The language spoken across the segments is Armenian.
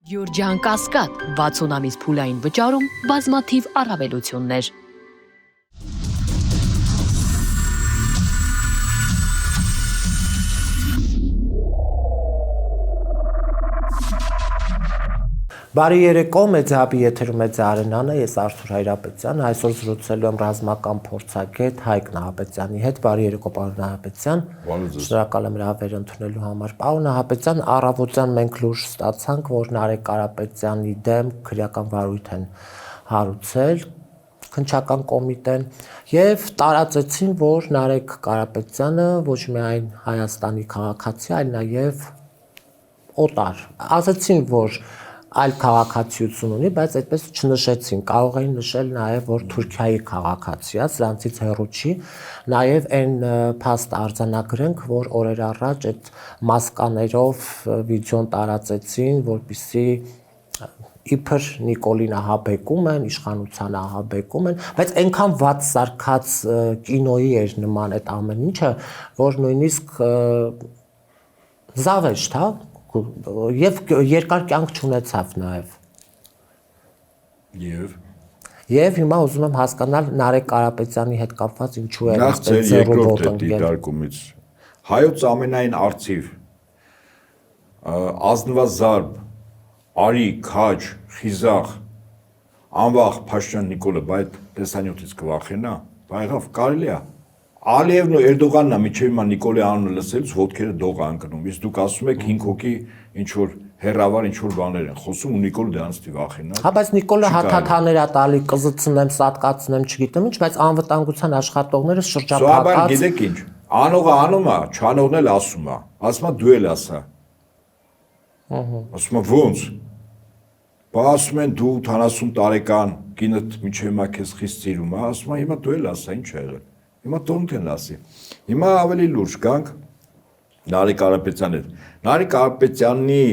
Յուրջան Կասկադ 60 ամիս փուլային վճարում բազմաթիվ առավելություններ։ Բարի երեկո, Մեդիահաբի եթերում է Արենանը, ես Արթուր Հայրապետյան, այսօր զրուցելու եմ ռազմական փորձագետ Հայկ Նահապետյանի հետ։ Բարի երեկո, պարոն Նահապետյան։ Շնորհակալ եմ հրավեր ընդունելու համար։ Պարոն Նահապետյան, առավոտյան մենք լուրջ ստացանք, որ Նարեկ Կարապետյանի դեմ քրեական վարույթ են հարուցել քննչական կոմիտեն եւ տարածեցին, որ Նարեկ Կարապետյանը ոչ միայն Հայաստանի քաղաքացի, այլ նաեւ օտար։ Ասացին, որ այլ քաղաքացիություն ունի, բայց այդպես չնշեցին։ Կարող էին նշել նաև, որ Թուրքիայի քաղաքացի է, սրանցից հեռու չի։ Նաև այն փաստ արձանագրենք, որ օրեր առաջ այդ մասկաներով վիդեոն տարածեցին, որպեսզի իբր Նիկոլին ահաբեկում են, իշխանությանը ահաբեկում են, բայց այնքան վատ սարքած կինոյի էր նման այդ ամեն ինչը, որ նույնիսկ զավեշտ, հա, եւ երկար կյանք չունեցավ նաեւ։ Եվ հիմա ուզում եմ հասկանալ Նարեկ Կարապետյանի հետ կապված ինչու է այդպես երկրորդ դիտարկումից հայոց ամենայն արծիվ ազնվազարբ արի քաջ խիզախ անվախ Փաշինյան Նիկոլը այդ տեսանյութից կվախենա, բայղավ կարելի է Ալիևն ու Էրդողանն է միջև հիմա Նիկոլի անունը լսելուց ոտքերը դող անկնում, իսկ դուք ասում եք 5 հոգի ինչ որ հերավար ինչ որ բաներ են խոսում ու Նիկոլը դրանից վախենա։ Հա, բայց Նիկոլը հաթաթաներ է տալի, կզծնեմ, սատկացնեմ, չգիտեմ ինչ, բայց անվտանգության աշխատողները շրջափակած։ Սովորաբար գիտեք ինչ, անողը անում է, չանողն էլ ասում է, ասում է դու էլ ասա։ Ասում է ոնց։ Բա ասում են դու 80 տարեկան կինդ միջև հիմա քեզ խիստ սիրում է, ասում է հիմա դու էլ ասա, ինչ է եղել։ Հիմա տոնք են ասի։ Հիմա ավելի լուրջ գանք Նարեկ Կարապետյանի հետ։ Նարեկ Կարապետյանի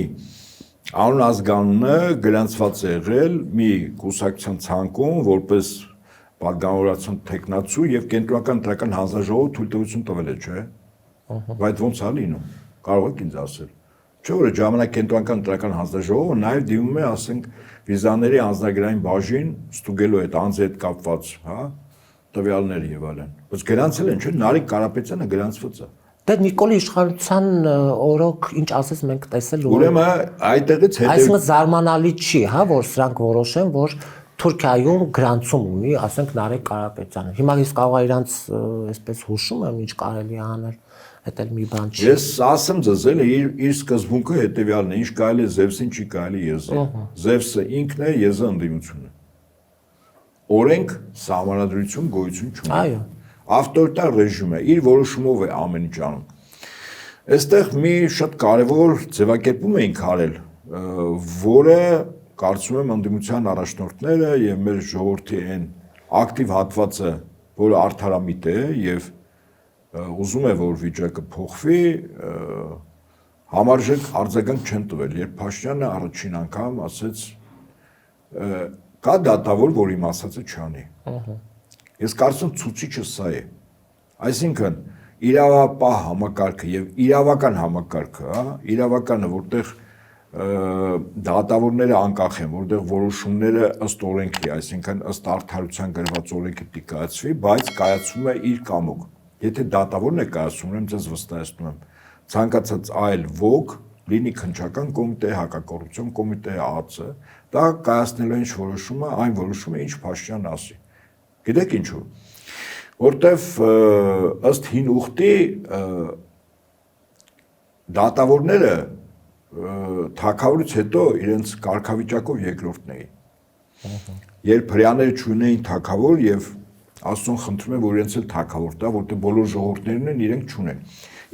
անուն ազգանունը գրանցված է եղել մի կուսակցության ցանկում որպես պատգամավորացիոն տեխնացու եւ կենտրոնական ընտրական հանձնաժողովը թույլտվություն տվել է, չէ՞։ Բայց ոնց է լինում։ Կարող եք ինձ ասել։ Չէ՞ որ ժամանակ կենտրոնական ընտրական հանձնաժողովը նաեւ դիմում է, ասենք, վիզաների անձնագրային բաժին ստուգելու այդ անձի հետ կապված, հա, տվյալներ եւ այլն։ Բայց գրանցել են, չէ՞, Նարեկ Կարապետյանը գրանցված է։ Դե Նիկոլի իշխանության օրոք ինչ ասես մենք տեսել ու ուրեմն այդտեղից հետո այսինքն զարմանալի չի, հա, որ սրանք որոշեն, որ Թուրքիայում գրանցում ունի, ասենք Նարեկ Կարապետյանը։ Հիմա ես կարող եմ իրանց այսպես հուշում եմ ինչ կարելի է անել, դա էլ մի բան չի։ Ես ասեմ ձեզ, էլ իր սկզբունքը հետեւյալն է, ինչ կարելի է Զևսին չի կարելի եզը։ Զևսը ինքն է, եզը ընդդիմությունը։ Օրենք սահմանադրություն գոյություն չունի։ Այո։ Ավտորիտար ռեժիմ է, իր որոշումով է ամեն ինչ անում։ Այստեղ մի շատ կարևոր ձևակերպում էինք արել, որը կարծում եմ ընդդիմության առաջնորդները եւ մեր ժողովրդի այն ակտիվ հատվածը, որը արդարամիտ է եւ ուզում է որ վիճակը փոխվի, համարժեք արձագանք չեն տվել, երբ Փաշինյանը առաջին անգամ ասեց կա դատավոր, որ իմ ասածը չանի։ Ես կարծում ցուցիչը սա է։ Այսինքն իրավապահ համակարգը եւ իրավական համակարգը, հա, իրավականը, որտեղ դատավորները անկախ են, որտեղ որոշումները ըստ օրենքի, այսինքն ըստ արդարության գրված օրենքի պիտի կայացվի, բայց կայացվում է իր կամոք։ Եթե դատավորն է կայացնում, ուրեմն ձեզ վստահեցնում եմ, ցանկացած այլ ոք, լինի քննչական կոմիտե, հակակոռուպցիոն կոմիտե, ԱԱՑ, դա կայացնելու ինչ որոշումը, այն որոշումը ինչ Փաշինյանն ասի։ Գիտեք ինչու։ Որտեվ ըստ հին ուխտի դատավորները թագավորից հետո իրենց կարգավիճակով երկրորդն էին։ Երբ հրեաները չունեին թագավոր եւ Աստծուն խնդրում են, որ իրենց էլ թագավոր տա, որտեղ բոլոր ժողովուրդներն են, իրենք չունեն։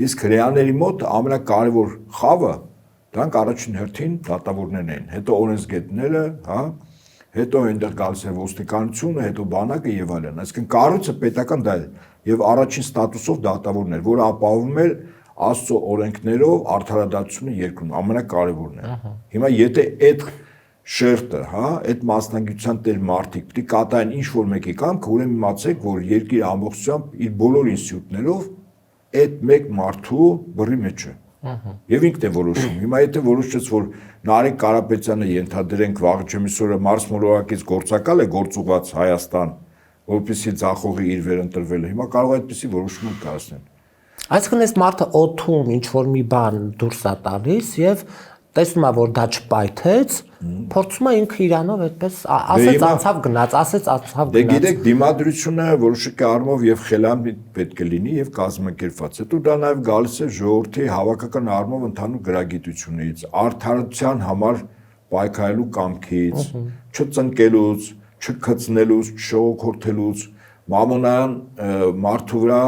Իսկ հրեաների մոտ ամենակարևոր խավը դրանք առաջին հերթին դատավորներն են, հետո օրենսգետները, հա, հետո այնտեղ գալիս է ոստիկանությունը, հետո բանակը եւ այլն։ Այսինքն կառույցը պետական դա է եւ առաջին ստատուսով դատավորներ, որը ապահովում է Աստծո օրենքներով արդարադատությունը երկրում, ամենակարևորն է։ Հիմա եթե այդ շերտը, հա, այդ մասնագիտության տեր մարդիկ պիտի կատարեն ինչ որ մեկի կամքը, ուրեմն իմացեք, որ երկրի ամբողջությամբ իր բոլոր ինստիտուտներով այդ մեկ մարդու բռի մեջ է։ Եվ ինքն է որոշում։ Հիմա եթե որոշեց, որ Նարեկ Կարապետյանը ենթադրենք վաղ ջեմիսօրը Մարս մոլորակից գործակալ է գործուղած Հայաստան, որպեսզի ձախողի իր վերընտրվելը։ Հիմա կարող է այդպեսի որոշում կայացնել։ Այսինքն այս մարդը օթում ինչ որ մի բան դուրս է տալիս եւ տեսնում է որ դա չպայթեց, փորձում է ինքը իրանով այդպես ասեց անցավ գնաց, ասեց անցավ Դե գնաց։ գիտեք, դիմադրությունը որոշակի առումով եւ խելամիտ պետք է լինի եւ կազմակերպված։ Հետո դա նաեւ գալիս է ժողովրդի հավաքական առումով ընդհանուր գրագիտությունից, արդարության համար պայքարելու կամքից, չծնկելուց, չքծնելուց, չշողոքորթելուց, մամոնան մարդու վրա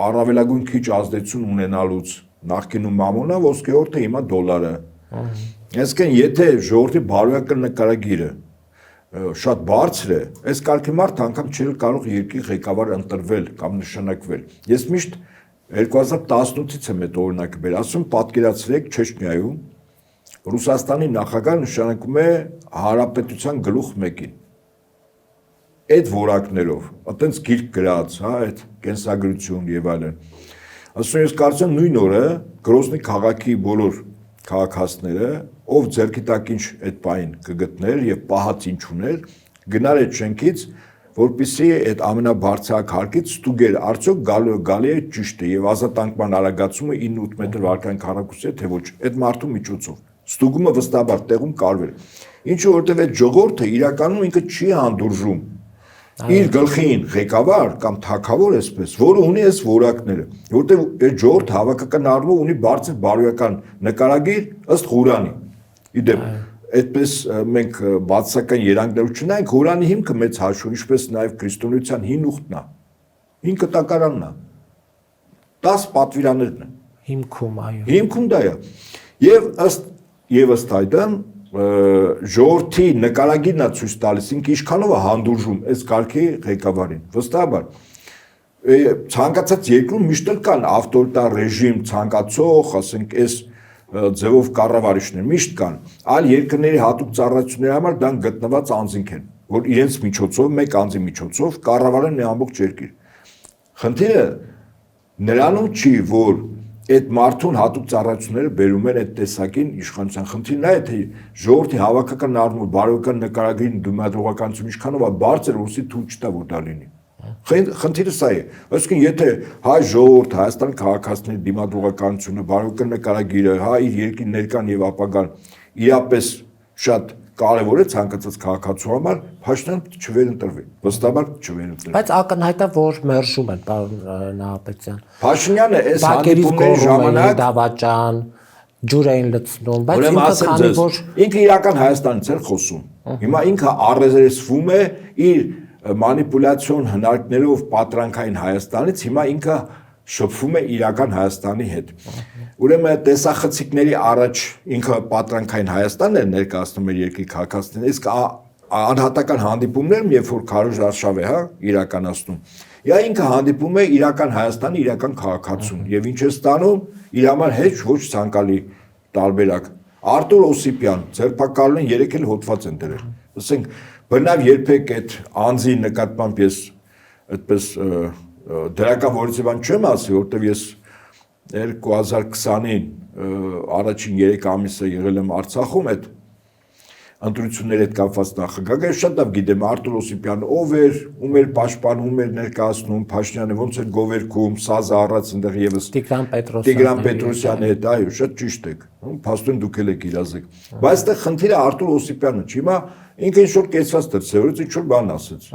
առավելագույն քիչ ազդեցություն ունենալուց, նախկինում մամոնա, ոսկեհորտը հիմա դոլարը։ Այսինքն եթե ժողովրդի բարոյական նկարագիրը շատ բարձր է, այս կարգի մարդ անգամ չէր կարող երկրի ղեկավար ընտրվել կամ նշանակվել։ Ես միշտ 2018-ից եմ այդ օրինակը բերել, ասում պատկերացրեք Չեչնիայում Ռուսաստանի նախագահ նշանակում է հանրապետության գլուխ մեկին։ Այդ որակներով, այտենց գիրք գրած, հա, այդ կենսագրություն եւ այլն։ Ասում ես կարծեմ նույն օրը Գրոզնի քաղաքի բոլոր քաղաքացիները, ով ձեռքի տակ ինչ այդ պահին կգտներ եւ պահած ինչ ուներ, գնար այդ շենքից, որպեսզի այդ ամենաբարձրակ հարկից ստուգեր, արդյոք գալի է ճիշտ է եւ ազատանկման արագացումը 9-8 մետր վարկային քառակուսի է, թե ոչ, այդ մարդու միջոցով։ Ստուգումը վստահաբար տեղում կարվել։ Ինչու որտեւ այդ ժողովուրդը իրականում ինքը չի հանդուրժում իր գլխին ղեկավար կամ թագավոր այսպես, որը ունի այս որակները, որտեղ այդ ժողովուրդ հավաքական առումով ունի բարձր բարոյական նկարագիր ըստ Ղուրանի։ Իդեպ, այդպես մենք բացասական երանգներով չնայենք, Ղուրանի հիմքը մեծ հաշվով, ինչպես նաև քրիստոնեության հին ուխտն է, հին կտակարանն է, 10 պատվիրաններն են։ Հիմքում, այո։ Հիմքում դա է։ Եվ ըստ այդմ ժողովրդի նկարագիրն է ցույց տալիս, ինքը ինչքանով է հանդուրժում այս կարգի ղեկավարին։ Վստահաբար ցանկացած երկրում միշտ կան ավտորիտար ռեժիմ ցանկացող, ասենք, այս ձևով կառավարիչներ միշտ կան։ Այլ երկրների հատուկ ծառայությունների համար դա գտնված անձինք են, որ իրենց միջոցով, մեկ անձի միջոցով կառավարեն մի ամբողջ երկիր։ Խնդիրը նրանում չի, որ այդ մարդուն հատուկ ծառայությունները բերում են այդ տեսակին իշխանության։ Խնդիրն է, թե ժողովրդի հավաքական առումով բարոյական նկարագրին դիմադրողականություն ինչքանով է բարձր, որսի թույլ չտա որ դա լինի։ Խնդիրը սա է։ Այսինքն եթե հայ ժողովուրդ, Հայաստանի քաղաքացիների դիմադրողականությունը, բարոյական նկարագիրը, հա իր երկրի ներկան եւ ապագան իրապես շատ կարևոր է ցանկացած քաղաքացու համար, Փաշինյանը չվերընտրվի։ Վստահաբար չվերընտրվի։ Բայց ակնհայտ է որ մերժում են պարոն Նահապետյան։ Փաշինյանը այս հանդիպումների ժամանակ դավաճան ջուր էին լցնում, բայց ինքը քանի որ ինքը իրական Հայաստանից էր խոսում։ Հիմա ինքը առերեսվում է իր մանիպուլյացիոն հնարքներով պատրանքային Հայաստանից, հիմա ինքը շփվում է իրական Հայաստանի հետ։ Ուրեմն տեսախցիկների առաջ ինքը պատրանքային Հայաստանն է ներկայացնում իր երկրի քաղաքացիներին, իսկ անհատական հանդիպումներում, երբ որ Քարոզ Արշավ է, հա, իրականացնում, ինքը հանդիպում է իրական Հայաստանի իրական քաղաքացուն եւ ինչ է ստանում, իր համար հեչ ոչ ցանկալի տարբերակ։ Արտուր Օսիպյան, ձերբակալին 3 էլ հոդված են դրել։ Ասենք, բնավ երբեք այդ անձի նկատմամբ ես այդպես դրական որից բան չեմ ասի, որտեվ ես 2020-ին առաջին 3 ամիսը եղել եմ Արցախում այդ ընտրությունների հետ կապված նախագահ, ես շատ լավ գիտեմ Արտուր Օսիպյանը ով էր, ում էր պաշտպանում, ում էր ներկայացնում, Փաշինյանը ոնց էր գովերքում, սազը առած այնտեղ եւս Տիգրան Պետրոսյանի հետ, այո, շատ ճիշտ եք, փաստորեն դուք եք իրազեկ։ Բայց այդտեղ խնդիրը Արտուր Օսիպյանը չի, հիմա ինքը ինչ որ կեցված դրսևորեց, ինչ որ բան ասեց։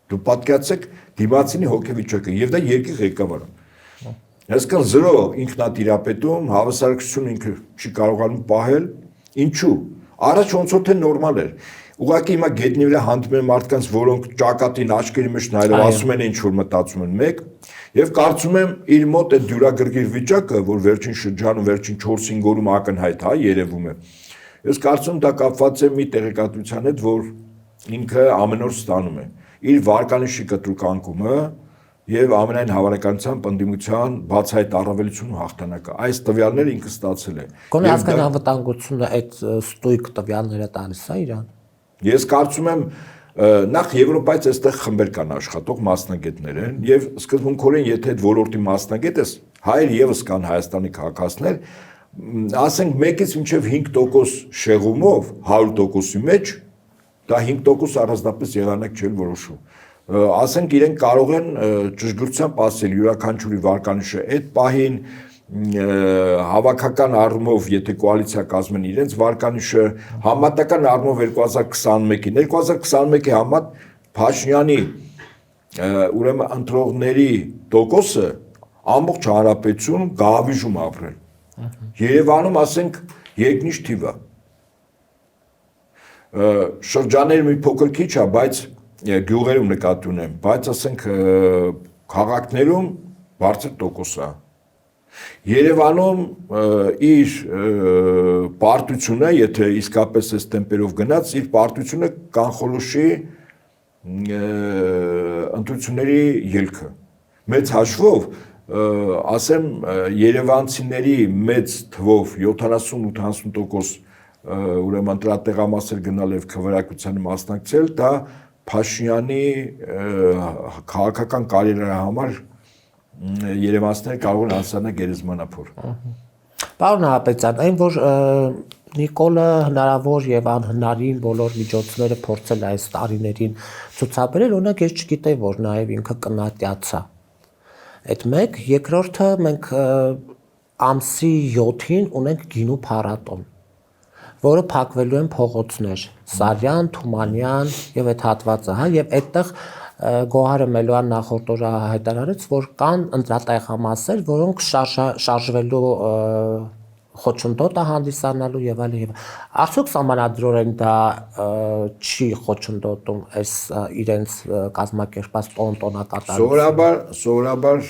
Դու պատկերացեք դիմացինի հոգեվիճակը եւ դա երկրի ղեկավարը։ Այսինքն զրո ինքնատիրապետում, հավասարակցություն ինքը չի կարողանում պահել, ինչու։ Առաջ ոնց որ թե նորմալ էր։ Ուղղակի հիմա գետնի վրա հանդիպում են մարդկանց, որոնք ճակատին աչքերի մեջ նայելով ասում են ինչ որ մտածում են մեկ, եւ կարծում եմ իր մոտ այդ դյուրագրգիռ վիճակը, որ վերջին շրջանում, վերջին 4-5 օրում ակնհայտ հա երևում է։ Ես կարծում դա կապված է մի տեղեկատվության հետ, որ ինքը ամեն օր ստանում է իր վարկանիշի կտրուկ անկումը եւ ամենայն հավանականությամբ ընդդիմության բացահայտ առավելություն ու հաղթանակը։ Այս տվյալները ինքը ստացել է։ Գոնե ազգային անվտանգությունը այդ ստույգ տվյալները տալիս է իրան։ Ես կարծում եմ նախ Եվրոպայից այստեղ խմբեր կան աշխատող մասնագետներ են եւ սկզբունքորեն եթե այդ ոլորտի մասնագետ ես հայեր եւս կան Հայաստանի քաղաքացիներ ասենք 1-ից մինչև 5% շեղումով 100%-ի մեջ դա 5% առանձնապես եղանակ չէ որոշում ասենք իրենք կարող են ճշգրտությամբ ասել յուրաքանչյուրի վարկանիշը այդ պահին հավաքական առումով եթե կոալիցիա կազմեն իրենց վարկանիշը համատական առումով 2021-ին 2021-ի համար Փաշինյանի ուրեմն ընտրողների տոկոսը ամբողջ հանրապետություն գահավիժում ապրել Երևանում ասենք երկնիշ թիվը շրջաները մի փոքր քիչ է բայց գյուղերում նկատի ունեմ բայց ասենք քաղաքներում բարձր տոկոս է Երևանում իր պարտությունը, եթե իսկապես այս տեմպերով գնաց, իր պարտությունը կանխորոշի ընտրությունների ելքը։ Մեծ հաշվով, ասեմ, երևանցիների մեծ թվով 70-80% ուրեմն ընտրատեղամասեր գնալ եւ քվեարկությանը մասնակցել, դա Փաշինյանի քաղաքական կարիերայի համար Երևանցիները կարող են անցնել գերեզմանափոր։ Պարոն Հապետյան, այն որ Նիկոլը հնարավոր եւ անհնարին բոլոր միջոցները փորձել այս տարիներին ցուցաբերել, օրինակ ես չգիտեի, որ նաեւ ինքը կնատյացա։ Այդ մեկ, երկրորդը մենք ամսի 7-ին ունենք գինու փառատոն, որը փակվելու են փողոցներ, Սարյան, Թումանյան եւ այդ հատվածը, հա, եւ այդտեղ Գոհարը Մելոյան նախորդ օրը հայտարարեց, որ կան ընտրատեղամասեր, որոնք շարժվելու խոչընդոտ է հանդիսանալու եւ այլն։ Արդյոք սահմանադրորեն դա չի խոչընդոտում այս իրենց կազմակերպած տոնակատարությունը։ Սովորաբար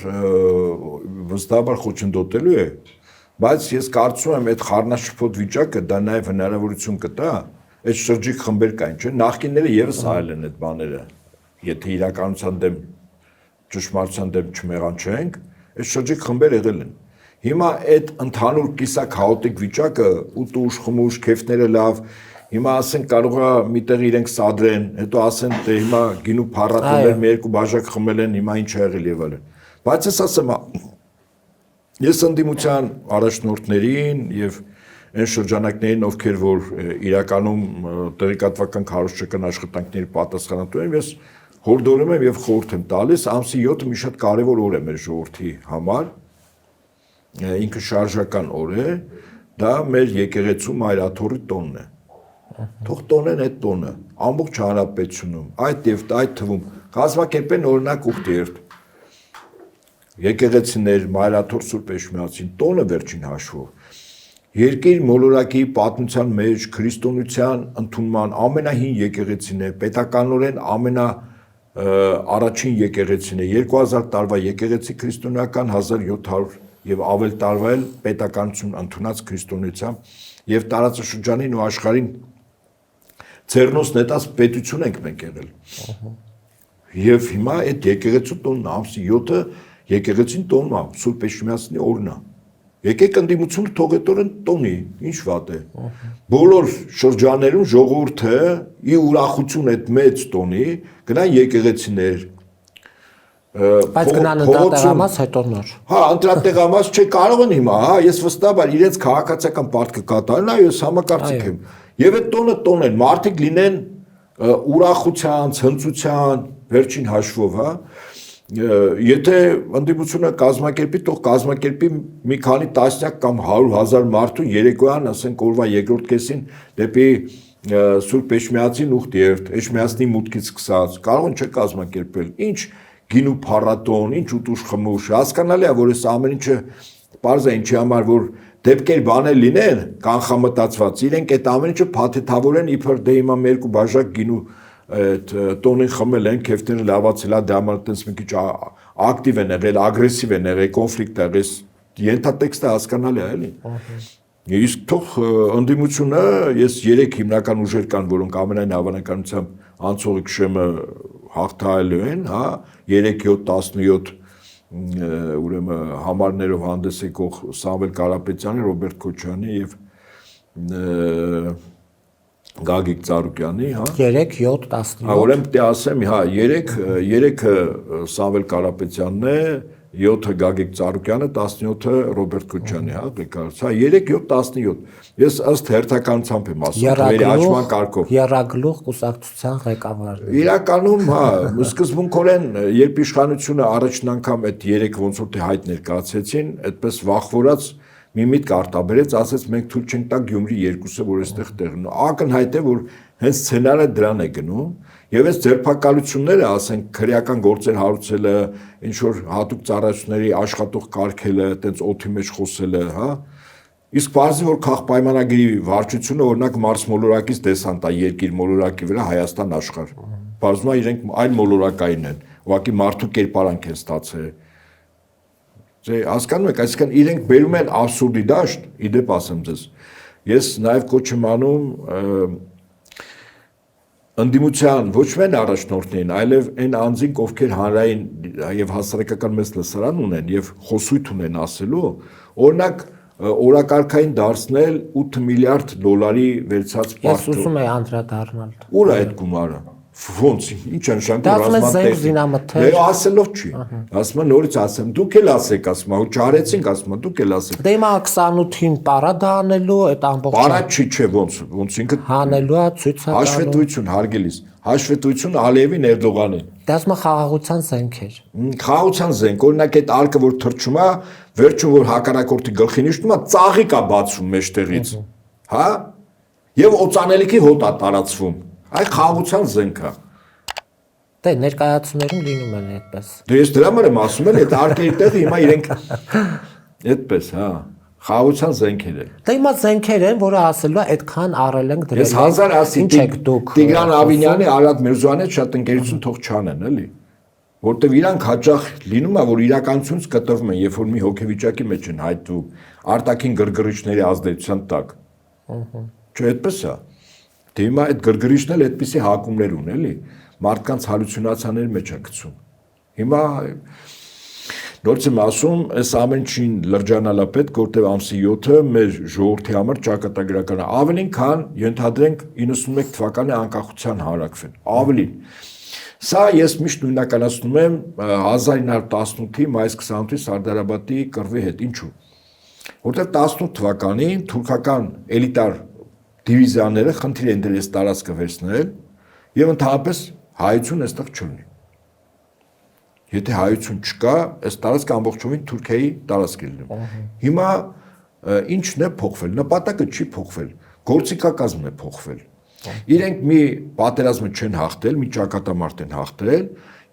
վստահաբար խոչընդոտելու է, բայց ես կարծում եմ այդ խառնաշփոթ վիճակը դա նաեւ հնարավորություն կտա, այդ շրջիկ խմբեր կային, չէ՞, նախկինները եւս արել են այդ բաները։ Եթե իրականության դեմ ճշմարտության դեմ չմեղանչենք, այդ շրջիկ խմբեր եղել են։ Հիմա այդ ընդհանուր կիսակ քաոտիկ վիճակը ուտուշ, խմուշ, քեֆները լավ, հիմա ասենք կարող է միտեղ իրենք սադրեն, հետո ասեն դե հիմա գինու փառատոներ մի երկու բաժակ խմել են, հիմա ինչ ա եղել եւ այլն։ Բայց ես ասեմ, ես ընդդիմության առաջնորդներին եւ այն շրջանակներին, ովքեր որ իրականում տեղեկատվական քարոզչական աշխատանքների պատասխանատու են, ես հորդորում եմ եւ խորհուրդ եմ տալիս, ամսի 7-ը մի շատ կարեւոր օր է մեր ժողովրդի համար, ինքը շարժական օր է, դա մեր եկեղեցու մայրաթորի տոնն է։ Թող տոնեն այդ տոնը, ամբողջ հանրապետությունում, այդ թվում կազմակերպեն օրինակ ուխտերտ։ Եկեղեցիներ, մայրաթոր Սուրբ Էջմիածին տոնը վերջին հաշվով։ Երկիր մոլորակի պատմության մեջ քրիստոնեության ընդունման ամենահին եկեղեցին է, պետականորեն առաջին եկեղեցին է, 2000 տարվա եկեղեցի քրիստոնեական 1700 եւ ավել տարվա էլ պետականություն ընդունած քրիստոնեությամբ եւ տարածաշրջանին ու աշխարհին ցերնոս նետած պետություն ենք մենք եղել։ Եվ հիմա այդ եկեղեցու տոնն ամսի 7-ը եկեղեցին տոնն է, Սուրբ Էջմիածնի օրն է։ Եկեք ընդդիմությունը թող այդ օրն տոնի, ինչ վատ է։ Բոլոր շրջաններում ժողովուրդը ի ուրախություն այդ մեծ տոնի գնան եկեղեցիներ։ Բայց գնան ընտրատեղամաս հետո նոր։ Հա, ընտրատեղամաս չէ կարող են հիմա, հա, ես վստահաբար իրենց քաղաքացիական պարտքը կատարեն, այո, ես համակարծիք եմ։ Եվ այդ տոնը տոնեն, մարդիկ լինեն ուրախության, ցնծության, վերջին հաշվով, հա։ Եթե ընդդիմությունը կազմակերպի, թող կազմակերպի մի քանի տասնյակ կամ 100,000 մարդու երեկոյան, ասենք օրվա երկրորդ կեսին դեպի Սուրբ Էջմիածին ուխտերտ, Էջմիածնի մուտքից սկսած, կարող են չէ կազմակերպել։ Ինչ գինու փառատոն, ինչ ուտուշ խմուշ, հասկանալի է, որ այս ամեն ինչը պարզ է ինչի համար, որ դեպքեր բաներ լինեն, կանխամտածված, իրենք այդ ամեն ինչը փաթեթավորեն իբր դե հիմա մի երկու բաժակ գինու այդ տոնին խմել են, քեֆները լավացել է, դա համար տես մի քիչ ակտիվ են եղել, ագրեսիվ են եղել, կոնֆլիկտ է եղել, ենթատեքստը հասկանալի է, էլի։ Իսկ թող ընդդիմությունը, ես 3 հիմնական ուժեր կան, որոնք ամենայն հավանականությամբ անցողի քշեմը հաղթահարելու են, հա, 3-7-17 ուրեմն համարներով հանդես եկող Սամվել Կարապետյանի, Ռոբերտ Քոչյանի եւ Գագիկ Ծառուկյանի, հա։ 3-7 17։ Ուրեմն պետք է ասեմ, հա, 3-ը Սամվել Կարապետյանն է, 7-ը Գագիկ Ծառուկյանը, 17-ը Ռոբերտ Քոչյանի, հա, ղեկավարից։ Հա, 3-7-17։ Ես ըստ հերթականությամբ եմ ասում, թվերի աճման կարգով։ Եռագլուխ կուսակցության ղեկավարն է։ Իրականում, հա, սկզբունքորեն, երբ իշխանությունը առաջին անգամ այդ 3 ոնց որ թե հայտ ներկայացեցին, այդպես վախվորած մի միտք արտաբերեց, ասեց մենք թույլ չենք տա Գյումրի 2-ը, որ այստեղ տեղն է։ Ակնհայտ է, որ հենց սցենարը դրան է գնում, եւ այս ձերբակալությունները, ասենք, քրեական գործեր հարուցելը, ինչ որ հատուկ ծառայությունների աշխատող կարգելը, այտենց օդի մեջ խոսելը, հա։ Իսկ բարձր որ քաղ պայմանագրի վարչությունը օրինակ Մարս մոլորակից դեսանտ է երկիր մոլորակի վրա Հայաստան աշխարհ։ Բարձրում է իրենք այլ մոլորակային են, ուղղակի մարդու կերպարանք են ստացել։ Հասկանում եք, այսինքն իրենք բերում են абսուրդի դաշտ, իդեպ ասեմ ձեզ։ Ես նաև կոչ եմ անում ընդդիմության ոչ միայն առաջնորդներին, այլև այն անձինք, ովքեր հանրային եւ հասարակական մեծ լսարան ունեն եւ խոսույթ ունեն ասելու, օրինակ օրակարգային դարձնել 8 միլիարդ դոլարի վերցած պարտը։ Ես ուզում եմ անդրադառնալ։ Ուր է այդ գումարը։ Ոնց, ինչ նշանակում ռազմատեխնիկա։ Ասելով չի։ Ասում եմ նորից ասեմ, դուք էլ ասեք, ասում եմ, չարեցինք, ասում եմ, դուք էլ ասեք։ Դե հիմա 28-ին պարադա անելու, այդ ամբողջ Պարադ չի, չէ, ոնց ինքը հանելու է, ցույց տալու։ Հաշվետվություն հարգելիս։ Հաշվետվություն Ալիևին Էրդողանին։ Դա ասում է խաղաղության զենքեր։ Խաղաղության զենք, օրինակ այդ արկը որ թրջում է, վերջում որ հակառակորդի գլխին իջնում է, ծաղիկ է բացվում մեջտեղից։ Հա? Եվ օծանելիքի հոտ է տարածվում։ Այ խաղաղության զենք է։ Դե ներկայացումներում լինում են այդպես։ Դե ես դրա համար եմ ասում, այդ արկերի տեղը հիմա իրենք այդպես, հա, խաղաղության զենքեր են։ Դե հիմա զենքեր են, որը ասելու է այդքան առել ենք դրել։ Ես հազար ասի Տիգրան Ավինյանի, Արադ Միրզոյանի շատ ընկերություն թող չանեն, էլի։ Որտեվ իրանք հաճախ լինում է, որ իրականությունից կտրվում են, երբ որ մի հոգեվիճակի մեջ են հայտնվում, արտաքին գրգռիչների ազդեցության տակ։ Չէ, այդպես է։ Դե հիմա այդ գրգռիչն էլ այդպիսի հակումներ ունեն, էլի, մարդկանց հալյուցինացիաների մեջ է գցում։ Հիմա նորից եմ ասում, այս ամեն ինչին լրջանալա պետք, որտեղ ամսի 7-ը մեր ժողովրդի համար ճակատագրական է, ավելին քան ենթադրենք 91 թվականի անկախության հանրակրվեն, ավելին։ Սա ես միշտ նույնականացնում եմ 1918-ի մայիս 28-ի Սարդարաբադի կռվի հետ, ինչու։ Որտեղ 18 թվականին թուրքական էլիտար դիվիզիաները խնդիր են դրել այս տարածքը վերցնել եւ ընդհանրապես հայություն այստեղ չունի։ Եթե հայություն չկա, այս տարածքը ամբողջովին Թուրքիայի տարածք է լինում։ Հիմա ինչն է փոխվել, նպատակը չի փոխվել, գործիքակազմն է փոխվել։ Իրենք մի պատերազմը չեն հաղթել, մի ճակատամարտ են հաղթել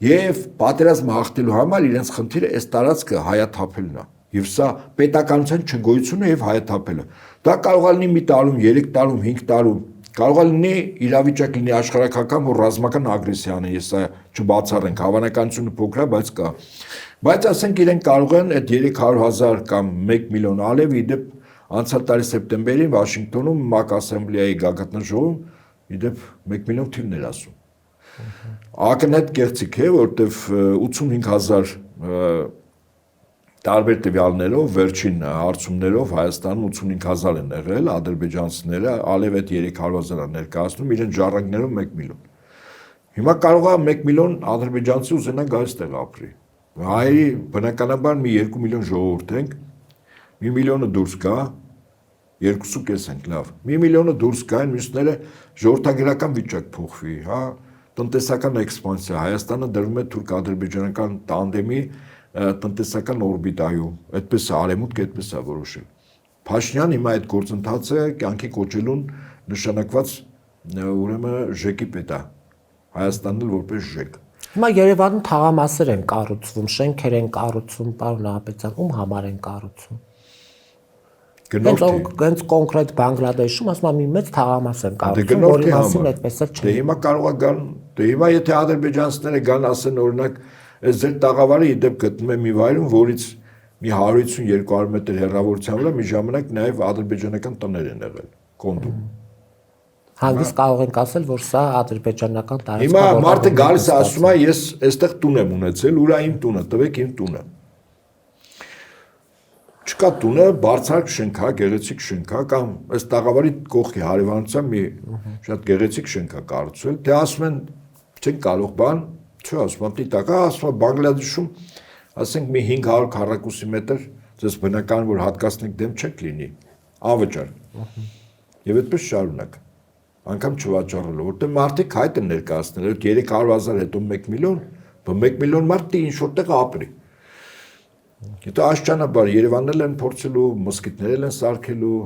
եւ պատերազմը հաղթելու համար իրենց խնդիրը այս տարածքը հայաթափելն է։ Եվ սա պետականության չգոյությունը եւ հայաթափելը։ Դա կարող է լինի մի տարում, 3 տարում, 5 տարում, կարող է լինի իրավիճակ լինի աշխարհակական որ ռազմական ագրեսիան է, ես սա չբացառենք, հավանականությունը փոքր է, բայց կա։ Բայց ասենք իրենք կարող են այդ 300,000 կամ 1 միլիոն ալև իդեպ անցյալ տարի սեպտեմբերին Վաշինգտոնում ՄԱԿ ասամբլեայի գագաթնաժողովում իդեպ 1 միլիոն թիվն էր ասում։ Ակնհայտ կեղծիք է, որտեվ 85,000 տարբեր տվյալներով, վերջին հարցումներով Հայաստանում 85,000 են եղել ադրբեջանցիները, ալև այդ 300,000-ը ներկայացնում իրեն ժառանգներով 1 միլիոն։ Հիմա կարող է 1 միլիոն ադրբեջանցի ուզենա գա այստեղ ապրի։ Հայերի բնականաբար մի 2 միլիոն ժողովուրդ ենք, 1 միլիոնը դուրս գա, 2.5 ենք լավ։ 1 միլիոնը դուրս գան, մյուսները ժողովրդագրական վիճակ փոխվի, հա, տնտեսական էքսպանսիա, Հայաստանը դրվում է թուրք-ադրբեջանական տանդեմի տնտեսական օրբիտայում, այդպես է արևմուտքը այդպես է որոշել։ Փաշինյան հիմա այդ գործընթացը կյանքի կոչելուն նշանակված ուրեմն ԺԿ-ի պետ է։ Հայաստանն էլ որպես ԺԿ։ Հիմա Երևանում թաղամասեր են կառուցվում, շենքեր են կառուցվում, պարոն Ահապետյան, ում համար են կառուցվում։ Գնորդ կոնկրետ Բանգլադեշում ասում եմ մի մեծ թաղամաս են կառուցում, որի մասին այդպես էլ չէ։ Դե հիմա կարող է գան, դե հիմա եթե ադրբեջանցիները գան ասեն օրինակ այս ձեր տաղավարը իդեպ գտնում է մի վայրում, որից մի 150-200 մետր հեռավորության վրա մի ժամանակ նաև ադրբեջանական տներ են եղել, կոնդում։ Հանգիստ կարող ենք ասել, որ սա ադրբեջանական տարածք է։ Հիմա մարդը գալիս է ասում է, ես այստեղ տուն եմ ունեցել, ուրա իմ տունը, տվեք իմ տունը։ Չկա տունը, բարձրակ շենք է, գեղեցիկ շենք է, կամ այս տաղավարի կողքի հարևանությամբ մի շատ գեղեցիկ շենք է կառուցվել, դե ասում են չեն կարող բան, չէ, ասում եմ դիտակա, ասում եմ Բանգլադեշում, ասենք մի 500 քառակուսի մետր, ձեզ բնական որ հատկացնեք դեմ չեք լինի, անվճար։ Եվ այդպես շարունակ։ Անկամ չվաճառելով, որտեղ մարդիկ հայտ են ներկայացնել, այդ 300,000 հետո 1 միլիոն, 1 միլիոն մարդ ինչ որտեղ ապրի։ Եթե աշճանաբար Երևանն էլ են փորձելու, մոսկիտներ են սարքելու,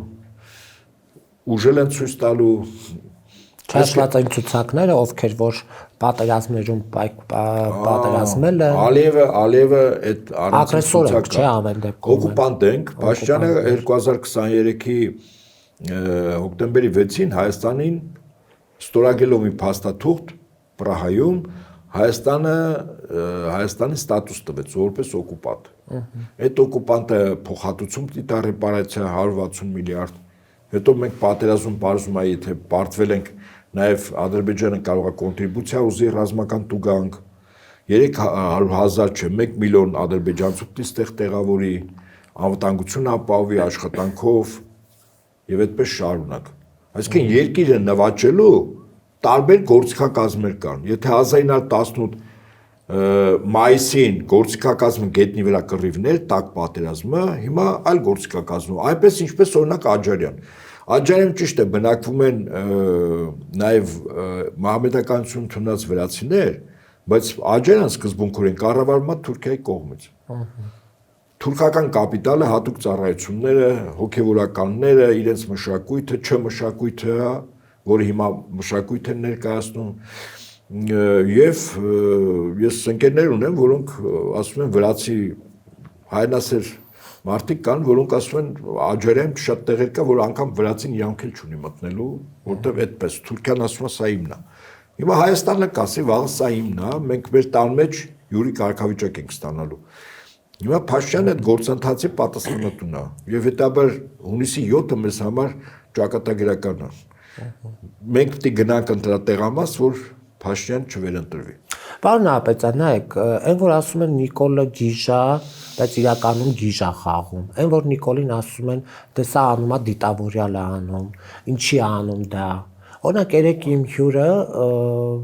ուժել են ցույց տալու։ Չհաշված այն ցուցակները, ովքեր որ պատերազմներում պատերազմել են։ Ալիևը այդ ագրեսոր չէ ամեն դեպքում։ Օկուպանտ ենք, Փաշինյանը 2023-ի հոկտեմբերի 6-ին Հայաստանին ստորագրելով մի փաստաթուղթ Պրահայում Հայաստանի ստատուս տվեց որպես օկուպանտ։ Այդ օկուպանտը փոխհատուցում դիտա ռեպարացիա 160 միլիարդ։ Հետո մենք պատերազմում բարձում է, եթե պարտվել ենք, նաև Ադրբեջանը կարող է կոնտրիբուցիա ուզի ռազմական տուգանք 300,000 չէ, 1 միլիոն ադրբեջանցու դիստեղ տեղավորի, անվտանգություն ապահովի աշխատանքով եւ այդպես շարունակ։ Այսինքն երկիրը նվաճելու տարբեր գործիքակազմեր կան։ Եթե 1918 մայիսին գործիքակազմը գետնի վրա կռիվներ, տակ պատերազմը, հիմա այլ գործիքակազմում, այնպես ինչպես օրինակ Աջարյան ճիշտ է, բնակվում են նաև մահմեդականություն ընդունած վրացիներ, բայց Աջարյան սկզբունքորեն կառավարվում է Թուրքիայի կողմից։ Թուրքական կապիտալը հատուկ ծառայությունները, հոգևորականները, իրենց մշակույթը, չմշակույթը, որը հիմա մշակույթ են ներկայացնում, եւ ես ընկերներ ունեմ, որոնք ասում են վրացի հայրենասեր մարդիկ կան, որոնք ասում են Աջարյան շատ տեղեր կա, որ անգամ վրացին իրանք էլ չունի մտնելու, որտեղ այդպես Թուրքիան ասում է սա իմն է։ Հիմա Հայաստանը կասի, վաղը սա իմն է, մենք մեր տան մեջ յուրի կարգավիճակ ենք ստանալու։ Հիմա Փաշինյանը այդ գործընթացի պատասխանատուն է, եւ հետաբար հունիսի 7-ը մեզ համար ճակատագրական է։ Մենք պետք է գնանք ընտրատեղամաս, որ Փաշինյան չվերընտրվի։ Պարոն Նահապետյան, նայեք, այն որ ասում են Նիկոլը գիժա, բայց իրականում գիժա խաղում։ Այն որ Նիկոլին ասում են, դե սա անում է դիտավորյալ է անում, ինչի անում դա։ Օրինակ երեք իմ հյուրը,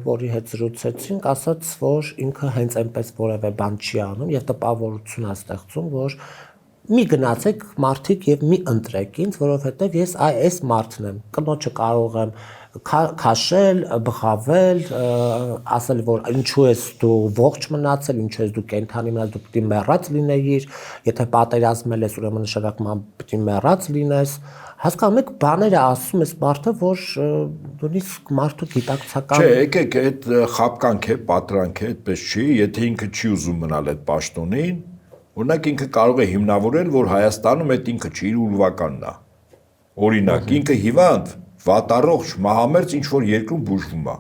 որի հետ զրուցեցինք, ասաց, որ ինքը հենց այնպես որևէ բան չի անում եւ տպավորություն է ստեղծում, որ մի գնացեք մարդիկ եւ մի ընտրեք ինձ, որովհետեւ ես այս մարդն եմ, կնոջը կարող եմ քաշել, բղավել, ասել որ ինչու ես դու ողջ մնացել, ինչու ես դու կենթանի մնաց, դու պետք է մեռած լինեիր, եթե պատերազմել ես, ուրեմն նշանակում պետք է մեռած լինես։ Հասկանում եք, բաները ասում ես մարդը, որ նույնիսկ մարդու գիտակցական Չէ, եկեք, այդ խապկանք է, պատրանք է, այդպես չի, եթե ինքը չի ուզում մնալ այդ պաշտոնին, օրինակ ինքը կարող է հիմնավորել, որ Հայաստանում այդ ինքը չի իր ուրվականն է։ Օրինակ, ինքը հիվանդ, վատառողջ, մահամերձ ինչ որ երկրում բուժվում է։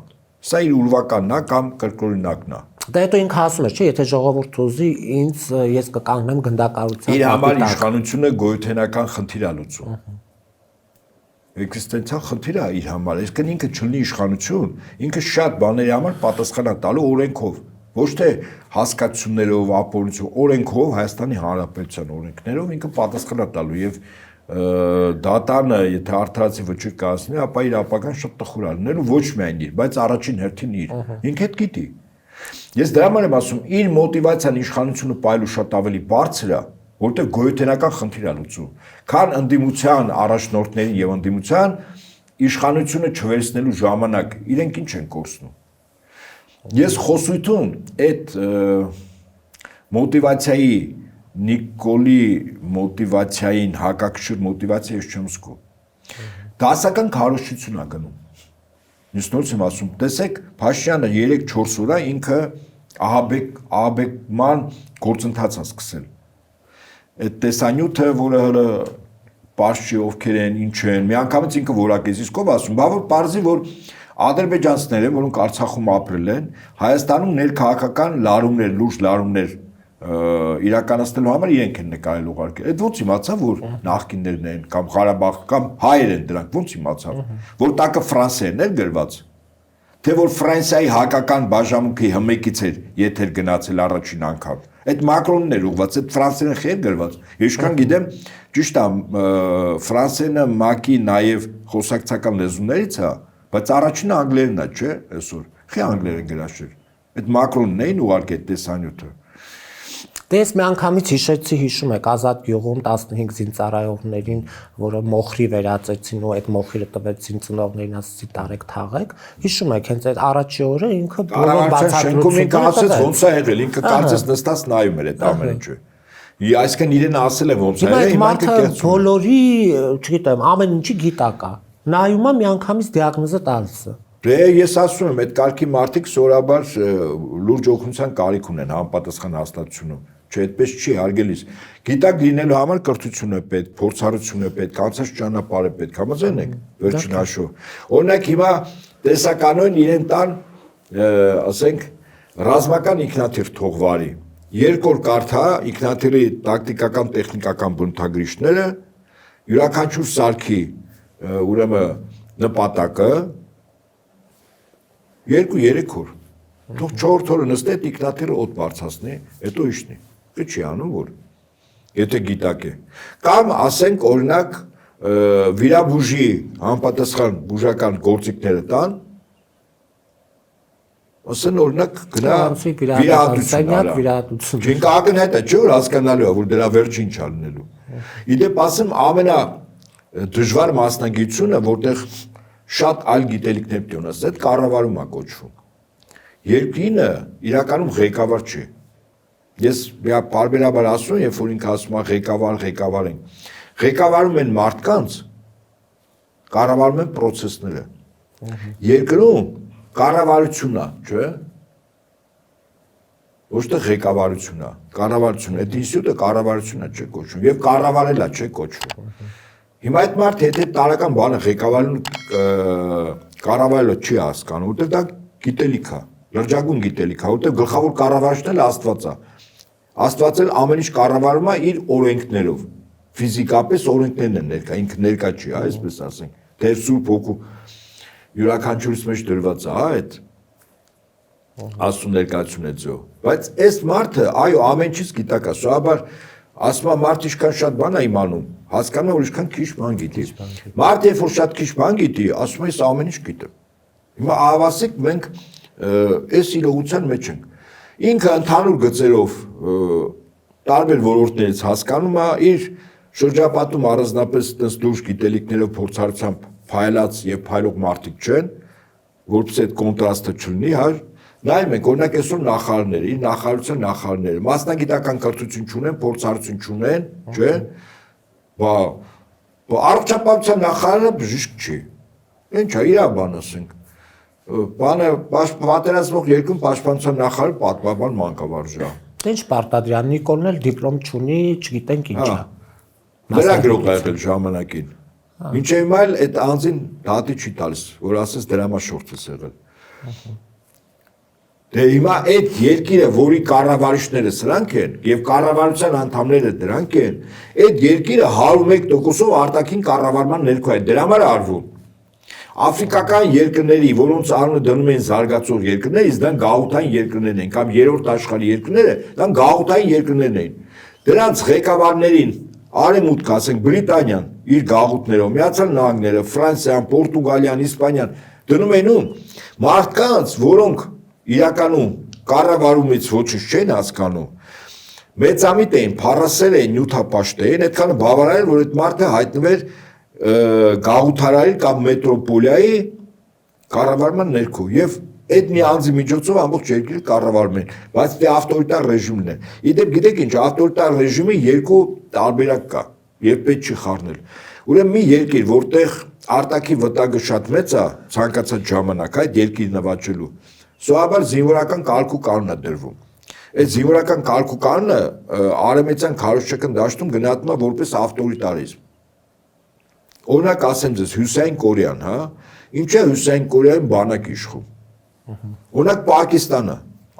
Սա իր ուրվականն է կամ կրկօրինակն է։ Դա հետո ինքը ասում է, չէ, եթե ժողովուրդ ուզի, ինձ ես կկանգնեմ գնդակառության։ Իր համար իշխանությունը գոյութենական խնդիր է լուծում։ Էքզիստենցիալ խնդիր է իր համար, այսինքն ինքը չլինի իշխանություն, ինքը շատ բաների համար պատասխան է տալու օրենքով, ոչ թե հասկացություններով, ապօրինությամբ, օրենքով, Հայաստանի Հանրապետության օրենքներով ինքը պատասխան է տալու եւ դատանը, եթե արդարացի վճիռ կասնի, ապա իր ապագան շատ տխուր է լինելու, ոչ միայն իր, բայց առաջին հերթին իր։ Ինքը այդ գիտի։ Ես դրա համար եմ ասում, իր մոտիվացիան իշխանությունը պայելու շատ ավելի բարձր է, որտեղ գոյութենական խնդիր է լուծում, քան ընդդիմության առաջնորդներին եւ ընդդիմության իշխանությունը չվերցնելու ժամանակ իրենք ինչ են կորցնում։ Ես խոսույթուն այդ մոտիվացիայի Նիկոլի մոտիվացիային հակակշիռ մոտիվացիա ես չեմ զգում։ Դասական քարոզչություն է գնում։ Ես նորից եմ ասում, տեսեք, Փաշինյանը 3-4 օր է ինքը ահաբեկման գործընթաց է սկսել։ Այդ տեսանյութը, որը հələ պարզ ովքեր են, ինչ են, միանգամից ինքը որակեց, իսկ ով ասում, բա որ պարզի, որ ադրբեջանցիները, որոնք Արցախում ապրել են, Հայաստանում ներքաղաքական լարումներ, լուրջ լարումներ իրականացնելու համար իրենք են նկարել ուղարկել։ Այդ ո՞նց իմացավ, որ նախկիններն են կամ Ղարաբաղ կամ հայեր են դրանք, ո՞նց իմացավ, որ տակը ֆրանսերն էր գրված, թե որ Ֆրանսիայի հակական բաժանմունքի հմեկից էր եթեր գնացել առաջին անգամ։ Այդ Մակրոնն էր ուղված, այդ ֆրանսերեն խեր գրված։ Ես քան գիտեմ, ճիշտ է, ֆրանսերենը ՄԱԿ-ի նաև խոսակցական լեզուներից է, բայց առաջինը անգլերենն է, չէ՞, այսօր։ Խի անգլերեն գրած չէ։ Այդ Մակրոնն էին ուղարկել այդ տեսանյութը։ Դες մի անգամից հիշեցի, հիշում եք Ազատ գյուղում 15 զինծառայողներին, որը մոխրի վերածեցին ու այդ մոխիրը տվեցին ծնողներին, ասեցի տարեք թաղեք։ Հիշում եք, հենց այդ առաջի օրը ինքը բոլոր բացատրությունները ոնց է եղել, ինքը կարծես նստած նայում էր այդ ամեն ինչը։ Այսինքն իրեն ասել է ոնց է եղել, մարդը բոլորի, չգիտեմ, ամեն ինչի գիտակ է։ Նայում է մի անգամից դիագնոզը տալիս է։ Դե ես ասում եմ, այդ կարգի մարդիկ սովորաբար լուրջ օգնության կարիք ունեն համապատասխան հաստատությունում։ Չէ, այդպես չի հարգելիս։ Գիտակ լինելու համար կրթություն է պետք, փորձառություն է պետք, անցած ճանապարհ է պետք, համաձայն եք, վերջին հաշվով։ Օրինակ հիմա տեսականոն իրեն տան, ասենք, ռազմական ինքնաթիռ թողվարի։ Երկու օր կարդա ինքնաթիռի տակտիկական տեխնիկական բնութագրիչները, յուրաքանչյուր սարքի ուրեմն նպատակը 2-3 օր։ Թող 4 օրը նստի ինքնաթիռը օդ բարձրացնի, հետո իշնի։ Չի անում որ։ Եթե գիտակ է։ Կամ ասենք օրինակ վիրաբուժի համապատասխան բուժական գործիքները տան, ասեն օրինակ գնա վիրահատություն։ Չենք ակնհայտ է, չէ՞ որ հասկանալու է, որ դրա վերջին չի լինելու։ Իդեպ ասեմ ամենա դժվար մասնագիտությունը, որտեղ շատ այլ գիտելիքներ պետք է ունես, այդ կառավարում է կոչվում։ Երկինը իրականում ղեկավար չի։ Ես բարբերաբար ասում եմ, երբ որ ինքը ասում է ղեկավար են։ Ղեկավարում են մարդկանց, կառավարում են process-ները։ Երկրում կառավարությունն է, չէ՞։ Ոչ թե ղեկավարությունն է, կառավարություն, այդ ինստիտուտը կառավարությունն է, չէ՞ կոչվում, եւ կառավարելա, չէ՞ կոչվում։ Հիմա այդ մարդը եթե տարական բանը ղեկավարելու կառավարելը չի հասկանում, որտեղ դա գիտելիք է, լրջագույն գիտելիք է, որտեղ գլխավոր կառավարիչն էլ Աստված է։ Աստված էլ ամեն ինչ կառավարում է իր օրենքներով։ Ֆիզիկապես օրենքներն են ներկա, ինքը ներկա չի, այսպես ասենք։ Թե Սուրբ Հոգու յուրաքանչյուրիս մեջ դրված է, այդ Աստծո ներկայությունը ձո։ Բայց այս մարդը, այո, ամեն ինչից գիտակ է, սովորաբար ասում է մարդ ինչքան շատ բան է իմանում, հասկանում է որ ինչքան քիչ բան գիտի։ Մարդ երբ որ շատ քիչ բան գիտի, ասում է ես ամեն ինչ գիտեմ։ Հիմա ավասիկ մենք այս իրողության մեջ ենք։ Ինքը ընդհանուր գծերով տարբեր ոլորտներից հասկանում է իր շրջապատում առանձնապես տես դուրս գիտելիքներով փորձառությամբ փայլած եւ փայլող մարդիկ չեն, որպես այդ կոնտրաստը չլինի, հա։ Նայում ենք, օրինակ այսօր նախարարները, իր նախարարության նախարարները, մասնագիտական կրթություն չունեն, փորձառություն չունեն, չէ՞։ Առողջապահության նախարարը բժիշկ չի։ Ինչ է, իր բան ասենք։ Բանը պատերազմող երկրում պաշտպանության նախարարը պատմաբան մանկավարժ է։ Ինչ պարտադրյալ Նիկոլն էլ դիպլոմ չունի, չգիտենք ինչ է։ Լրագրող է եղել ժամանակին։ Մինչև հիմա էլ այդ անձին դատի չի տալիս, որ ասես դրամաշորթ է եղել։ Դե հիմա այդ երկիրը, որի կառավարիչները սրանք են եւ կառավարության անդամները դրանք են, այդ երկիրը 101%-ով արտաքին կառավարման ներքո է, դրա համար արվում։ Աֆրիկական երկրների, որոնց անունը դնում են զարգացող երկրներ, իսկ դա գաղութային երկրներն են, կամ երրորդ աշխարհի երկրները, դա գաղութային երկրներն են։ Դրանց ղեկավարներին Արևմուտք, ասենք Բրիտանիան, իր գաղութներով, Միացյալ Նահանգները, Ֆրանսիան, Պորտուգալիան, Իսպանիան դնում են ում մարդկանց, որոնք իրականում կառավարումից ոչինչ չեն հասկանում, մեծամիտ էին, փառասեր էին, նյութապաշտ էին, այդքանը բավարար էր, որ այդ մարդը հայտնվեր գաղութարարի կամ մետրոպոլիայի կառավարման ներքո եւ այդ մի անձի միջոցով ամբողջ երկիրը կառավարում են, բայց դե ավտորիտար ռեժիմն է։ Իդեպ գիտեք ինչ, ավտորիտար ռեժիմի երկու տարբերակ կա, եւ պետք չի խառնել։ Ուրեմն մի երկիր, որտեղ արտաքին վտանգը շատ մեծ է, ցանկացած ժամանակ այդ երկիրը նվաճելու, սովորաբար զինվորական կարգու կանոն է դրվում։ Այդ զինվորական կարգու կանոնը արևմտյան քարոզչական դաշտում գնահատվում է որպես ավտորիտարիզմ։ Օրինակ ասեմ ձեզ Հյուսեյն Կորեան, հա, ինչ է Հյուսեյն Կորեայում բանակ իշխում։ Օրինակ Պակիստանը,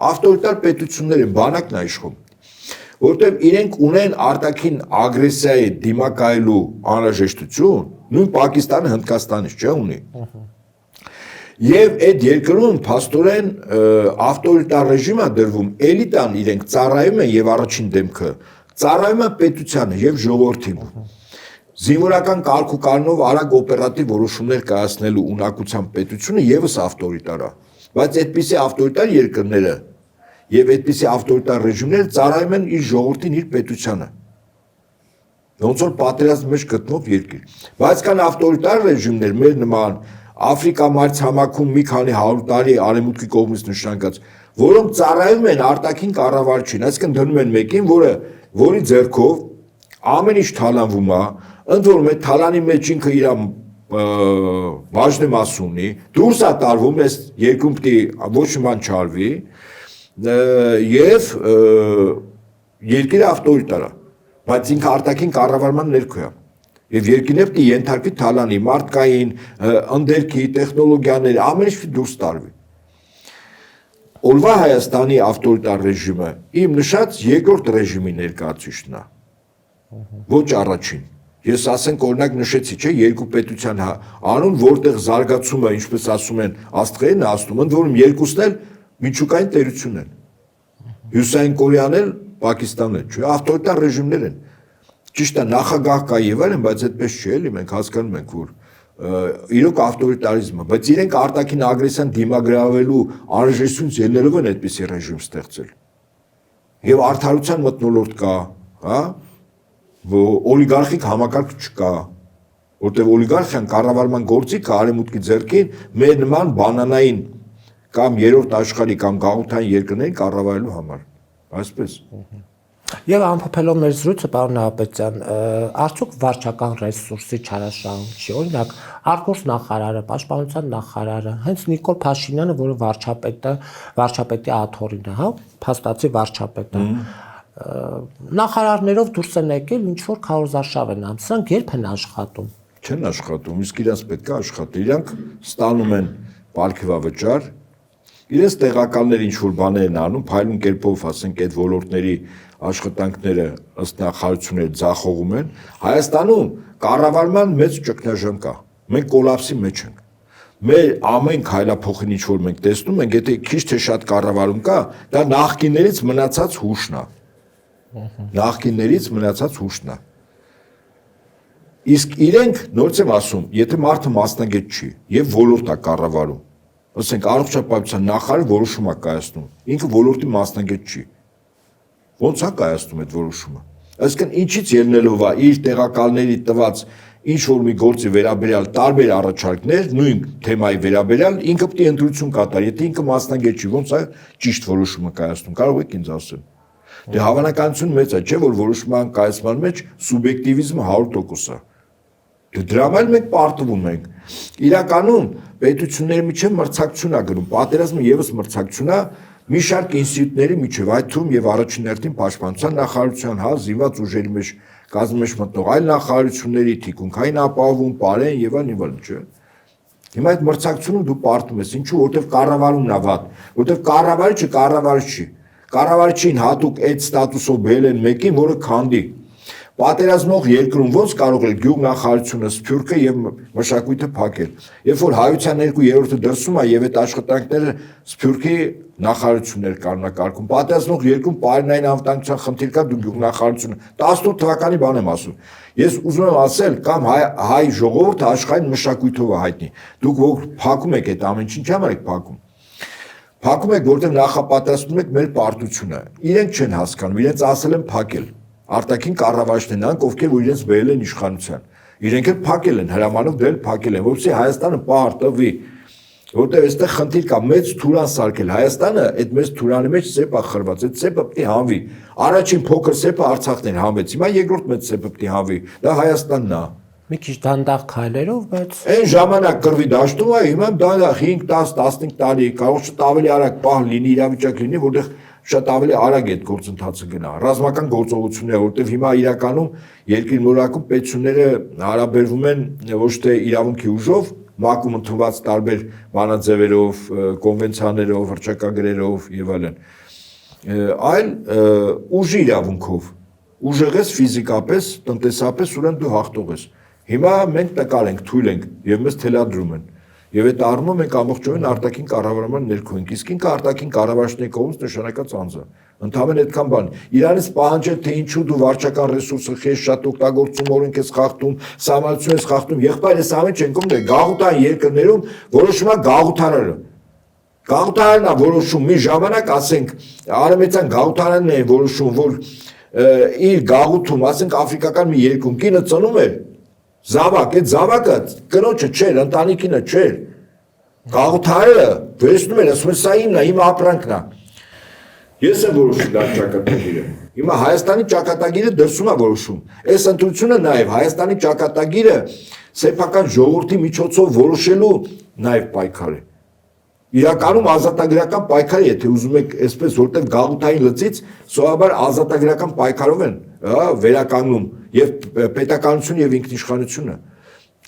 ավտորիտար պետություններ են, բանակն է իշխում, որտեղ իրենք ունեն արտաքին ագրեսիայի դիմակայելու անհրաժեշտություն, նույն Պակիստանը Հնդկաստանից չէ ունի։ Եվ այդ երկրում փաստորեն ավտորիտար ռեժիմը դրվում, էլիտան իրենք ծառայում են եւ առաջին դեմքը ծառայում են պետությանը եւ ժողովրդին։ Զինվորական կարգ ու կանոնով արագ օպերատիվ որոշումներ կայացնելու ունակությամբ պետությունը եւս ավտորիտար է, բայց այդպիսի ավտորիտար երկրները եւ այդպիսի ավտորիտար ռեժիմները ծառայում են իր ժողովրդին, իր պետությանը։ Ոնց որ պատերազմի մեջ գտնող երկիր։ Բայց կան ավտորիտար ռեժիմներ, մեր նման Աֆրիկա մայրցամաքում մի քանի 100 տարի արևմուտքի կողմից նշանակած, որոնք ծառայում են արտաքին կառավարչին, այսինքն դնում են մեկին, որի ձեռքով ամեն ինչ թալանվում է, ընդ որում այդ թալանի մեջ ինքը իր բաժնի մաս ունի, դուրս է տարվում, այս երկրում պետք է ոչ մի բան չարվի, եւ երկիրը ավտորիտար է, բայց ինքը արտաքին կառավարման ներքո է։ Եվ երկիրը պետք է ենթարկվի թալանի, մարդկային, ընդերքի, տեխնոլոգիաների, ամեն ինչ դուրս տարվի։ Օրվա Հայաստանի ավտորիտար ռեժիմը իմ նշած երկրորդ ռեժիմի ներկայացուցիչն է։ Ոչ առաջին։ Ես ասենք օրինակ նշեցի, չէ, երկու պետության անուն, որտեղ զարգացումը, ինչպես ասում են, աստղերն ասում, ընդ որում երկուսն էլ միջուկային տերություն են։ Հյուսային Կորեան էլ, Պակիստանն էլ, չէ, ավտորիտար ռեժիմներ են։ Ճիշտ է, նախագահ կա եւ այլն, բայց այդպես չի էլի, մենք հասկանում ենք, որ իրոք ավտորիտարիզմը, բայց իրենք արտաքին ագրեսիան դիմագրավելու անհրաժեշտությունից ելնելով են այդպիսի ռեժիմ ստեղծել։ Եվ արդարության մթնոլորտ կա, հա, օլիգարխիկ համակարգ չկա, որտեղ օլիգարխիան կառավարման գործիքը արևմուտքի ձեռքին մեր նման բանանային կամ երրորդ աշխարհի կամ գաղութային երկրներին կառավարելու համար, այսպես։ Եվ ամփոփելով մեր զրույցը, պարոն Նահապետյան, արդյոք վարչական ռեսուրսի չարաշահում չի, օրինակ արտգործ նախարարը, պաշտպանության նախարարը, հենց Նիկոլ Փաշինյանը, որը վարչապետի աթոռին է, հա, փաստացի վարչապետը, նախարարներով դուրս են եկել, ինչ որ քարոզարշավ են անում, սրանք երբ են աշխատում։ Չեն աշխատում, իսկ իրենց պետք է աշխատի, իրանք ստանում են պարգևավճար, իրենց տեղակալները ինչ որ բաներ են անում, փայլուն կերպով, ասենք, այդ ոլորտների աշխատանքները ըստ նախարարությունների ձախողում են, Հայաստանում կառավարման մեծ ճգնաժամ կա, մենք կոլապսի մեջ ենք, մեր ամեն քայլափոխին ինչ որ մենք տեսնում ենք, եթե քիչ թե շատ կառավարում կա, դա նախկիններից մնացած հուշն է, նախկիններից մնացած հուշն է, իսկ իրենք, նորից եմ ասում, եթե մարդը մասնագետ չի եւ ոլորտ է կառավարում, ասենք առողջապահության նախարարը որոշում է կայացնում, ինքը ոլորտի մասնագետ չի, ոնց է կայացնում այդ որոշումը։ Այսինքն ինչից ելնելով է իր տեղակալների տված ինչ որ մի գործի վերաբերյալ տարբեր առաջարկներ, նույն թեմայի վերաբերյալ ինքը պետք է ընտրություն կատարի, եթե ինքը մասնագետ չի, ոնց է ճիշտ որոշումը կայացնում, կարող եք ինձ ասել։ Դե հավանականություն մեծ է, չէ՞ որ որոշման կայացման մեջ սուբյեկտիվիզմը 100% է։ Դրա համար մենք պարտվում ենք։ Իրականում պետությունների միջև մրցակցություն է գնում, պատերազմը եւս մրցակցություն է մի շարք ինստիտուտների միջև, այդ թվում եւ առաջին հերթին պաշտպանության նախարարության, հա, զինված ուժերի մեջ կազմի մեջ մտնող այլ նախարարությունների, թիկունքային ապահովում, պարեն եւ այլն, չէ։ Հիմա այդ մրցակցությունը դու պարտում ես, ինչու, որտեվ կառավարումն է վատ, որտեվ կառավարիչը կառավարիչ չի։ Կառավարիչին հատուկ այդ ստատուսով բերել են մեկին, որը քանդի։ Պատերազմող երկրում ոնց կարող է գյուղնախարարությունը, սփյուռքը եւ մշակույթը փակել։ Երբ որ հայության 2/3-ը դրսում է եւ այդ աշխատանքները սփյուռքի նախարարություններ կառնակարգում, պատերազմող երկրում պարենային անվտանգության խնդիր կա, դու գյուղնախարարությունը 18 թվականի բան եմ ասում։ Ես ուզում եմ ասել, կամ հայ ժողովուրդը աշխարհին մշակույթով է հայտնի։ Դուք որ փակում եք այդ ամեն ինչ համար եք փակում։ Փակում եք, որտեղ նախապատրաստում եք մեր պարտությունը։ Իրենք չեն հասկանում, իրենց ասել են փակել։ Արտաքին կառավարիչներն են, ովքեր որ իրենց բերել են իշխանության։ Իրենք էլ փակել են, հրամանով դրել փակել են, որովհետեւ Հայաստանը պարտվի, որտեղ այստեղ խնդիր կա, մեծ թուրան սարքել։ Հայաստանը այդ մեծ թուրանի մեջ սեպ է խրված, այդ սեպը պետք է հանվի։ Առաջին փոքր սեպը Արցախն էր հանվեց, հիմա երկրորդ մեծ սեպը պետք է հանվի։ Դա Հայաստանն է։ Մի քիչ դանդաղ քայլերով, բայց այն ժամանակ կռվի դաշտում է, հիմա դանդաղ 5, 10, 15 տարի, կարող շատ ավելի արագ պահ լինի, իրավիճակ լինի, որտեղ շատ ավելի արագ այդ գործընթացը գնա։ Ռազմական գործողություններ, որտեղ հիմա իրականում երկրի մորակում պետությունները հարաբերվում են ոչ թե իրավունքի ուժով, մակում ընդունված տարբեր բանաձևերով, կոնվենցիաներով, հռչակագրերով եւ այլն, այլ ուժի իրավունքով։ Ուժեղես ֆիզիկապես, տնտեսապես ուրեմն դու հաղթող ես։ Հիմա մենք տկար ենք, թույլ ենք եւ մեզ թելադրում են։ Եվ այդ առումով մենք ամբողջովին արտաքին կառավարման ներքո ենք, իսկ ինքը արտաքին կառավարչների կողմից նշանակած անձ է։ Ընդհանրապես այդքան բան։ Իրանից պահանջել թե ինչու դու վարչական ռեսուրսը քեզ շատ օգտագործում, օրենք ես խախտում, սահմանություն ես խախտում, եղբայր ես ամեն չեն կողմ դե գաղութային երկրներում որոշում է գաղութարարը։ Գաղութարարն է որոշում մի ժամանակ, ասենք, արևմտյան գաղութարանն է որոշում, որ իր գաղութում, ասենք, աֆրիկական մի երկրում կինը ծնում է, զավակ, այդ զավակը կնոջը չէր, ընտանիքինը չէր։ Գաղութարարը վերցնում էր, ասում է, սա իմն է, իմ ապրանքն է։ Ես եմ որոշում դա ճակատագիրը։ Հիմա Հայաստանի ճակատագիրը դրսում է որոշում։ Այս ընտրությունը նաև Հայաստանի ճակատագիրը սեփական ժողովրդի միջոցով որոշելու նաև պայքար է։ Իրականում ազատագրական պայքար է, եթե ուզում եք այսպես, որտեղ գաղութային լծից սովորաբար ազատագրական պայքարով են վերականգնում եւ պետականություն եւ ինքնիշխանությունը։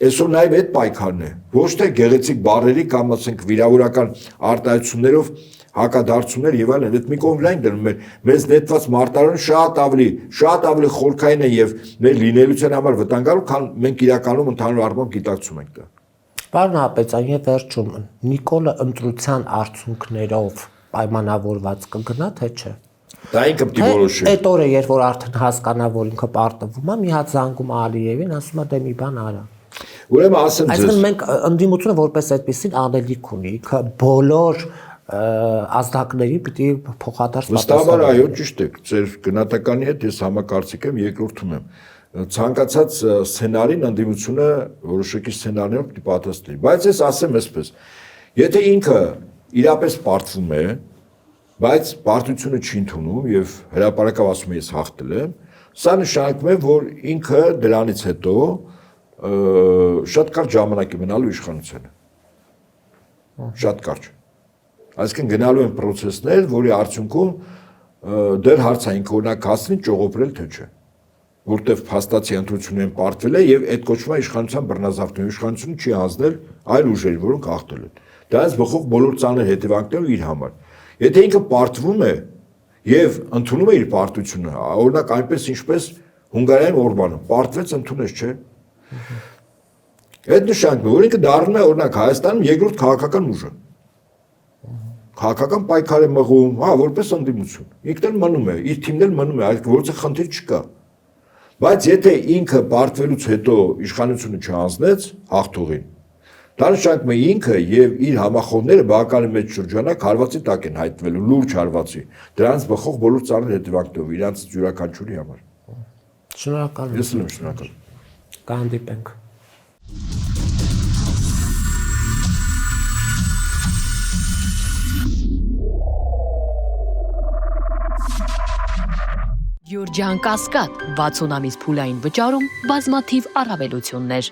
Այսօր նաև այդ պայքարն է, ոչ թե գեղեցիկ բառերի կամ ասենք վիրավորական արտահայտություններով հակադարձումներ եւ այլն, այդ մի կողմ լայն դնում էր, մեզ նետված մարտարանը շատ ավելի խորքային է եւ մեր լինելության համար վտանգալու, քան մենք իրականում ընդհանուր առմամբ գիտակցում ենք դա։ Պարոն Հապետյան, եւ վերջում Նիկոլը ընտրության արդյունքներով պայմանավորված կգնա թե չէ։ Դա ինքը պիտի որոշի։ Այդ օրը, երբ որ արդեն հասկանա, որ ինքը պարտվում է, մի հատ զանգում Ալիևին, ասում է դե մի բան արա։ Ուրեմն ասեմ ձեզ։ Այսինքն մենք ընդդիմությունը որպես այդպեսին անելիք ունի, ինքը բոլոր ազդակների պիտի փոխադարձ Վստահաբար այո, ճիշտ է։ Ձեր գնահատականի հետ ես համակարծիք եմ, երկրորդում եմ։ Ցանկացած սցենարին ընդդիմությունը որոշակի սցենարներով պիտի պատասխանի։ Բայց ես ասեմ այսպես. եթե ինքը իրապես պարտվում է, բայց պարտությունը չի ընդունում եւ հրապարակավ ասում է ես հաղթել եմ, սա նշանակում է, որ ինքը դրանից հետո շատ կարճ ժամանակ է մնալու իշխանությանը։ Շատ կարճ։ Այսինքն գնալու են process-ներ, որի արդյունքում դեռ հարցային կորնակ հասնի ճողոպրել թե չէ։ Որտեվ փաստացի ընտրությունն են պարտվել է եւ այդ կոչվում է իշխանության բռնազավթում, իշխանությունը չի հանձնել այլ ուժերի, որոնք հաղթել են։ Դրանց բխող բոլոր ծանր հետևանքներով իր համար։ Եթե ինքը պարտվում է եւ ընդունում է իր պարտությունը, օրինակ այնպես ինչպես Հունգարիայում Օրբանը պարտվեց ընդունեց, չէ։ Այդ նշանակում է, որ ինքը դառնում է օրինակ Հայաստանում երկրորդ քաղաքական ուժը։ Քաղաքական պայքար է մղում, որպես ընդդիմություն։ Ինքն էլ մնում է, իր թիմն էլ մնում է, այլ որցը խնդիր չկա։ Բայց եթե ինքը պարտվելուց հետո իշխանությունը չհանձնեց հաղթողին, դա նշանակում է ինքը եւ իր համախոհները բավականին մեծ շրջանակ հարվածի տակ են հայտնվելու, լուրջ հարվածի։ Դրանց բխող բոլոր ծանր հետևանքներով իրանց յուրաքանչյուրի համար։ Շնորհակալ եմ։ Ես եմ շնորհակալ։ Կհանդիպենք։ Յուրջան Կասկադ 60 ամիս փուլային վճարում բազմաթիվ առավելություններ։